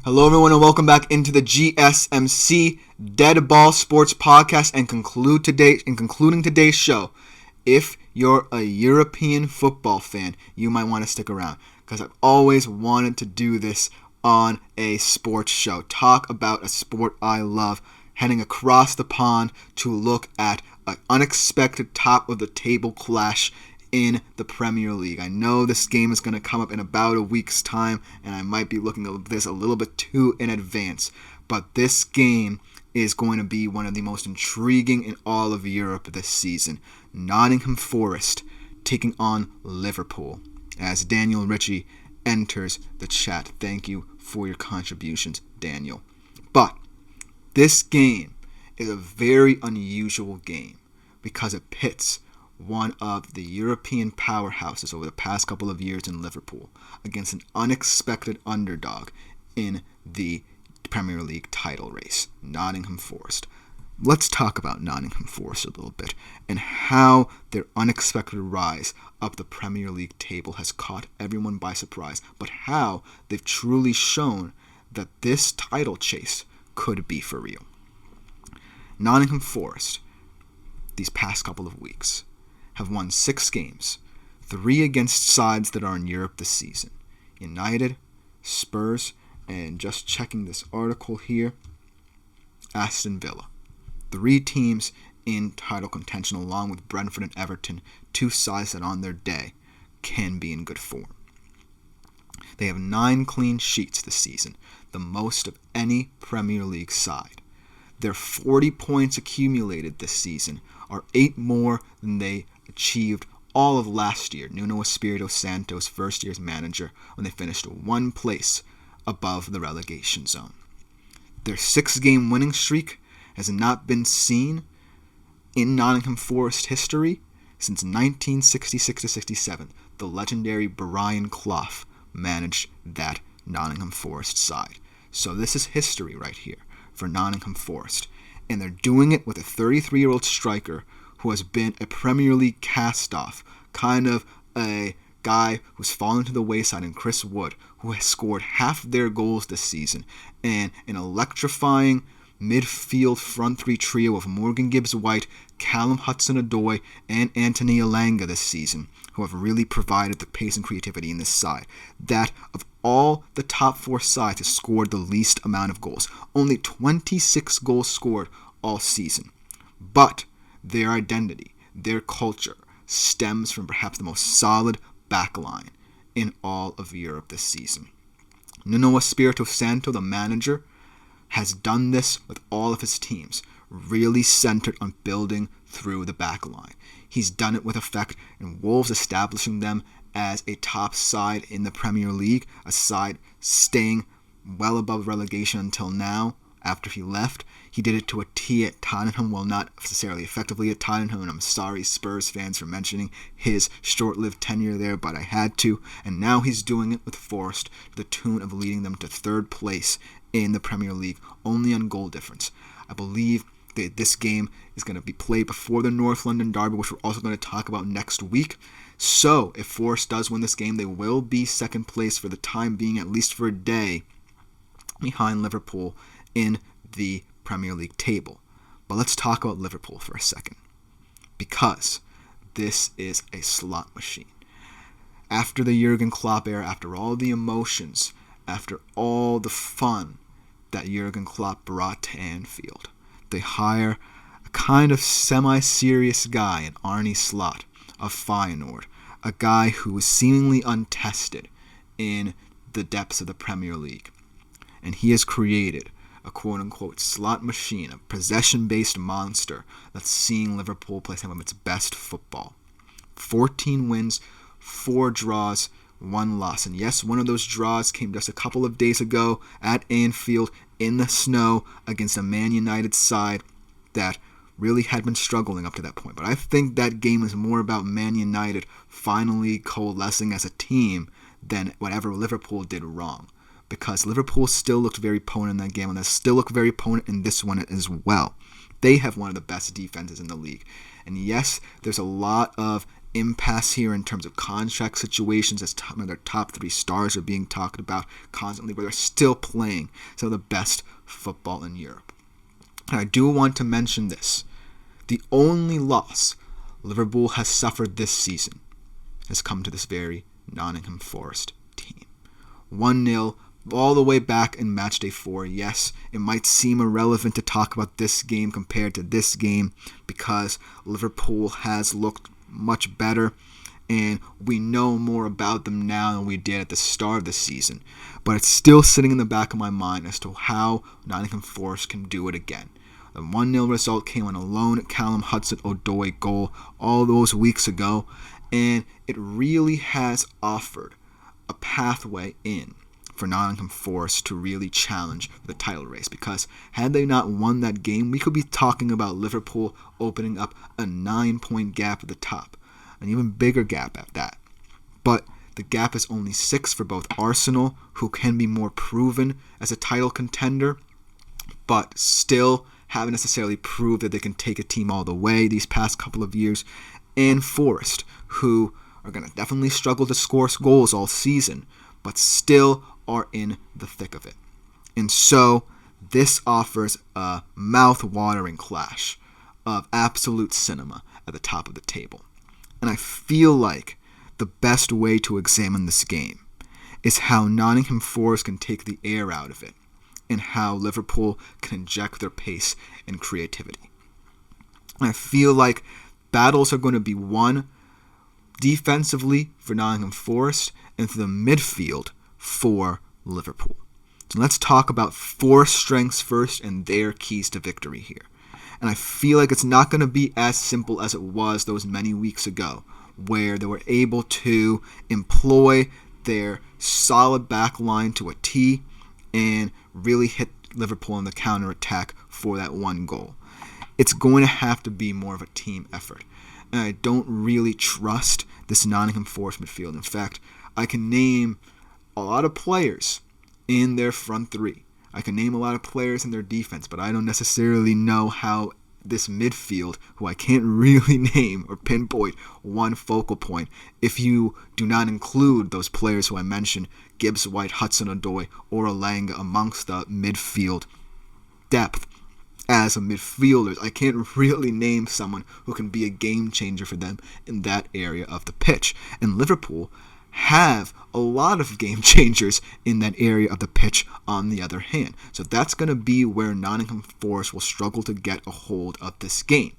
Hello everyone and welcome back into the GSMC Dead Ball Sports Podcast and concluding today's show. If you're a European football fan, you might want to stick around because I've always wanted to do this on a sports show. Talk about a sport I love, heading across the pond to look at an unexpected top of the table clash in the Premier League. I know this game is going to come up in about a week's time, and I might be looking at this a little bit too in advance, but this game is going to be one of the most intriguing in all of Europe this season. Nottingham Forest taking on Liverpool as Daniel Ritchie enters the chat. Thank you for your contributions, Daniel. But this game is a very unusual game because it pits one of the European powerhouses over the past couple of years in Liverpool against an unexpected underdog in the Premier League title race, Nottingham Forest. Let's talk about Nottingham Forest a little bit and how their unexpected rise up the Premier League table has caught everyone by surprise, but how they've truly shown that this title chase could be for real. Nottingham Forest, these past couple of weeks, have won 6 games, 3 against sides that are in Europe this season. United, Spurs, and just checking this article here, Aston Villa. 3 teams in title contention along with Brentford and Everton, 2 sides that on their day can be in good form. They have 9 clean sheets this season, the most of any Premier League side. Their 40 points accumulated this season are 8 more than they achieved all of last year, Nuno Espirito Santo's first year's manager, when they finished 1 place above the relegation zone. Their 6-game winning streak has not been seen in Nottingham Forest history since 1966-67. The legendary Brian Clough managed that Nottingham Forest side. So this is history right here for Nottingham Forest. And they're doing it with a 33-year-old striker who has been a Premier League cast-off, kind of a guy who's fallen to the wayside, in Chris Wood, who has scored half their goals this season, and an electrifying midfield front 3 trio of Morgan Gibbs-White, Callum Hudson-Odoi, and Anthony Elanga this season, who have really provided the pace and creativity in this side. That of all the top 4 sides has scored the least amount of goals. Only 26 goals scored all season. But their identity, their culture, stems from perhaps the most solid backline in all of Europe this season. Nuno Espirito Santo, the manager, has done this with all of his teams, really centered on building through the backline. He's done it with effect in Wolves, establishing them as a top side in the Premier League, a side staying well above relegation until now. After he left, he did it to a T at Tottenham, well, not necessarily effectively at Tottenham, and I'm sorry Spurs fans for mentioning his short-lived tenure there, but I had to. And now he's doing it with Forest to the tune of leading them to 3rd place in the Premier League, only on goal difference. I believe that this game is going to be played before the North London Derby, which we're also going to talk about next week. So if Forest does win this game, they will be 2nd place for the time being, at least for a day, behind Liverpool in the Premier League table. But let's talk about Liverpool for a second, because this is a slot machine. After the Jurgen Klopp era, after all the emotions, after all the fun that Jurgen Klopp brought to Anfield, they hire a kind of semi-serious guy in Arne Slot of Feyenoord, a guy who is seemingly untested in the depths of the Premier League. And he has created a quote-unquote slot machine, a possession-based monster that's seeing Liverpool play some of its best football. 14 wins, 4 draws, 1 loss. And yes, one of those draws came just a couple of days ago at Anfield in the snow against a Man United side that really had been struggling up to that point. But I think that game is more about Man United finally coalescing as a team than whatever Liverpool did wrong. Because Liverpool still looked very potent in that game, and they still look very potent in this one as well. They have one of the best defenses in the league. And yes, there's a lot of impasse here in terms of contract situations as their top 3 stars are being talked about constantly, but they're still playing some of the best football in Europe. And I do want to mention this. The only loss Liverpool has suffered this season has come to this very Nottingham Forest team. 1-0 all the way back in matchday 4. Yes, it might seem irrelevant to talk about this game compared to this game because Liverpool has looked much better and we know more about them now than we did at the start of the season. But it's still sitting in the back of my mind as to how Nottingham Forest can do it again. The 1-0 result came on a lone Callum Hudson-Odoi goal all those weeks ago, and it really has offered a pathway in for Nottingham Forest to really challenge the title race, because had they not won that game, we could be talking about Liverpool opening up a 9-point gap at the top, an even bigger gap at that. But the gap is only 6 for both Arsenal, who can be more proven as a title contender, but still haven't necessarily proved that they can take a team all the way these past couple of years, and Forest, who are going to definitely struggle to score goals all season, but still are in the thick of it. And so this offers a mouth-watering clash of absolute cinema at the top of the table. And I feel like the best way to examine this game is how Nottingham Forest can take the air out of it and how Liverpool can inject their pace and creativity. And I feel like battles are going to be won defensively for Nottingham Forest and through the midfield for Liverpool. So let's talk about Forest strengths first and their keys to victory here. And I feel like it's not going to be as simple as it was those many weeks ago, where they were able to employ their solid back line to a T and really hit Liverpool on the counter-attack for that one goal. It's going to have to be more of a team effort. And I don't really trust this Nottingham Forest midfield. In fact, I can name a lot of players in their front 3. I can name a lot of players in their defense, but I don't necessarily know how this midfield, who I can't really name or pinpoint one focal point, if you do not include those players who I mentioned, Gibbs White, Hudson-Odoi, or Elanga amongst the midfield depth as a midfielders, I can't really name someone who can be a game changer for them in that area of the pitch. And Liverpool have a lot of game changers in that area of the pitch on the other hand. So that's going to be where Nottingham Forest will struggle to get a hold of this game.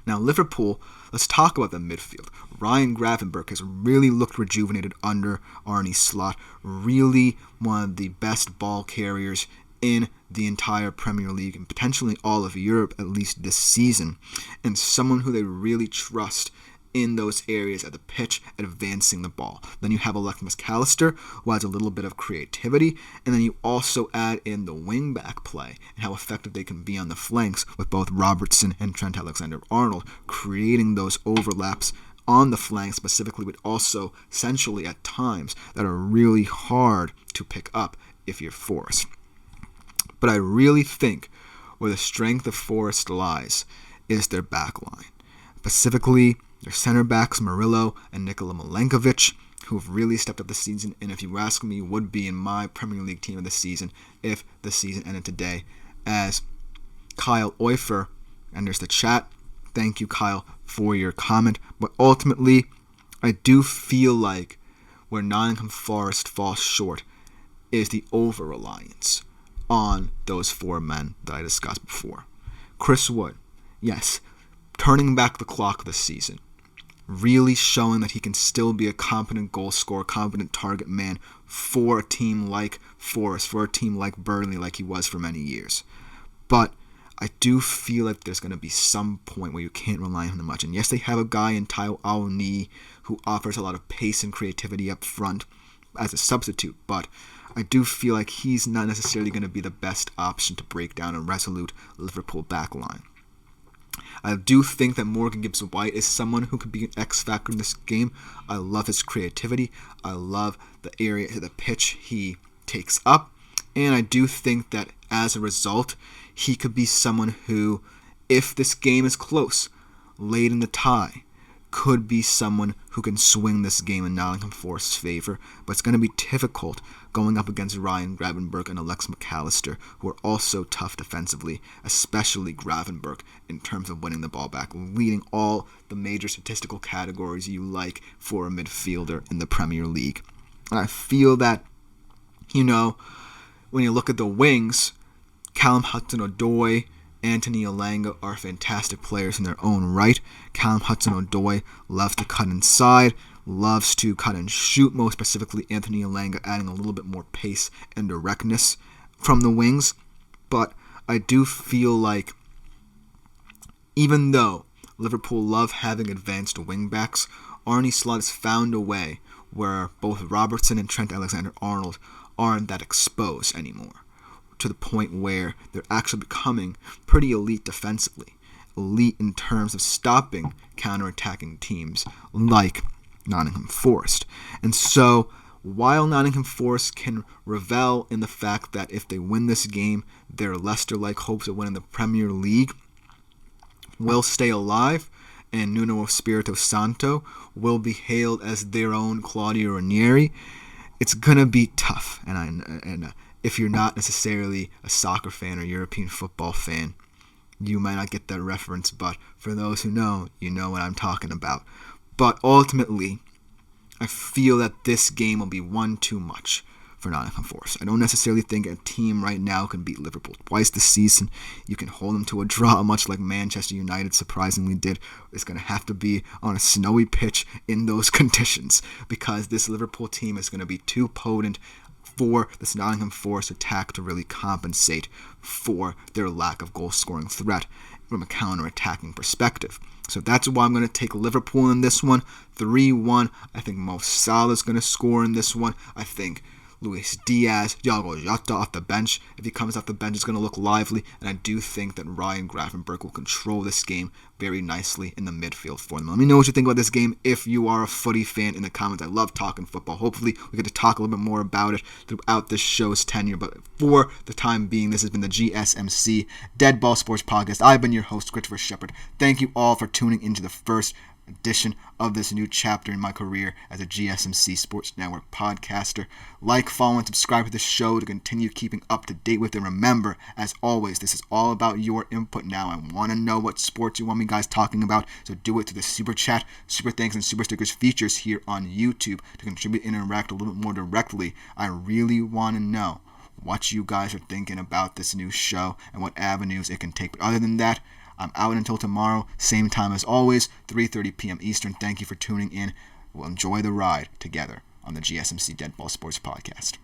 Now Liverpool, let's talk about the midfield. Ryan Gravenberch has really looked rejuvenated under Arne Slot, really one of the best ball carriers in the entire Premier League and potentially all of Europe, at least this season, and someone who they really trust in those areas at the pitch, advancing the ball. Then you have Alexis McAllister, who adds a little bit of creativity, and then you also add in the wing-back play and how effective they can be on the flanks with both Robertson and Trent Alexander-Arnold, creating those overlaps on the flanks specifically, but also essentially at times that are really hard to pick up if you're Forest. But I really think where the strength of Forest lies is their back line. Specifically, their center backs, Murillo and Nikola Milenkovic, who have really stepped up this season, and if you ask me, would be in my Premier League team of the season if the season ended today, as Kyle Oifer enters the chat. Thank you, Kyle, for your comment. But ultimately, I do feel like where Nottingham Forest falls short is the over-reliance on those 4 men that I discussed before. Chris Wood, yes, turning back the clock this season, really showing that he can still be a competent goal scorer, competent target man for a team like Forest, for a team like Burnley, like he was for many years. But I do feel like there's going to be some point where you can't rely on him much. And yes, they have a guy in Taiwo Awoniyi who offers a lot of pace and creativity up front as a substitute, but I do feel like he's not necessarily going to be the best option to break down a resolute Liverpool backline. I do think that Morgan Gibbs-White is someone who could be an X factor in this game. I love his creativity. I love the area of the pitch he takes up. And I do think that as a result, he could be someone who, if this game is close, late in the tie, could be someone who can swing this game in Nottingham Forest's favor, but it's going to be difficult going up against Ryan Gravenberch and Alex McAllister, who are also tough defensively, especially Gravenberch in terms of winning the ball back, leading all the major statistical categories you like for a midfielder in the Premier League. And I feel that, when you look at the wings, Callum Hudson-Odoi, Anthony Elanga are fantastic players in their own right. Callum Hudson-Odoi loves to cut inside, loves to cut and shoot, most specifically Anthony Elanga adding a little bit more pace and directness from the wings. But I do feel like even though Liverpool love having advanced wingbacks, Arne Slot has found a way where both Robertson and Trent Alexander-Arnold aren't that exposed anymore, to the point where they're actually becoming pretty elite defensively. Elite in terms of stopping counter-attacking teams like Nottingham Forest. And so, while Nottingham Forest can revel in the fact that if they win this game, their Leicester-like hopes of winning the Premier League will stay alive, and Nuno Espirito Santo will be hailed as their own Claudio Ranieri, it's going to be tough. And if you're not necessarily a soccer fan or European football fan, you might not get that reference, but for those who know, you know what I'm talking about. But ultimately, I feel that this game will be one too much for Nottingham Forest. I don't necessarily think a team right now can beat Liverpool twice this season. You can hold them to a draw, much like Manchester United surprisingly did. It's going to have to be on a snowy pitch in those conditions, because this Liverpool team is going to be too potent for this Nottingham Forest attack to really compensate for their lack of goal-scoring threat from a counter-attacking perspective. So that's why I'm going to take Liverpool in this one, 3-1. I think Mo Salah is going to score in this one. I think Luis Diaz, Thiago Jota off the bench. If he comes off the bench, it's going to look lively. And I do think that Ryan Gravenberch will control this game very nicely in the midfield for them. Let me know what you think about this game if you are a footy fan in the comments. I love talking football. Hopefully, we get to talk a little bit more about it throughout this show's tenure. But for the time being, this has been the GSMC Dead Ball Sports Podcast. I've been your host, Christopher Shepard. Thank you all for tuning into the first edition of this new chapter in my career as a GSMC Sports Network podcaster. Like, follow, and subscribe to the show to continue keeping up to date with it. Remember, as always, this is all about your input now. I want to know what sports you want me guys talking about, so do it through the Super Chat, Super Thanks, and Super Stickers features here on YouTube to contribute and interact a little bit more directly. I really want to know what you guys are thinking about this new show and what avenues it can take. But other than that, I'm out until tomorrow, same time as always, 3:30 p.m. Eastern. Thank you for tuning in. We'll enjoy the ride together on the GSMC Dead Ball Sports Podcast.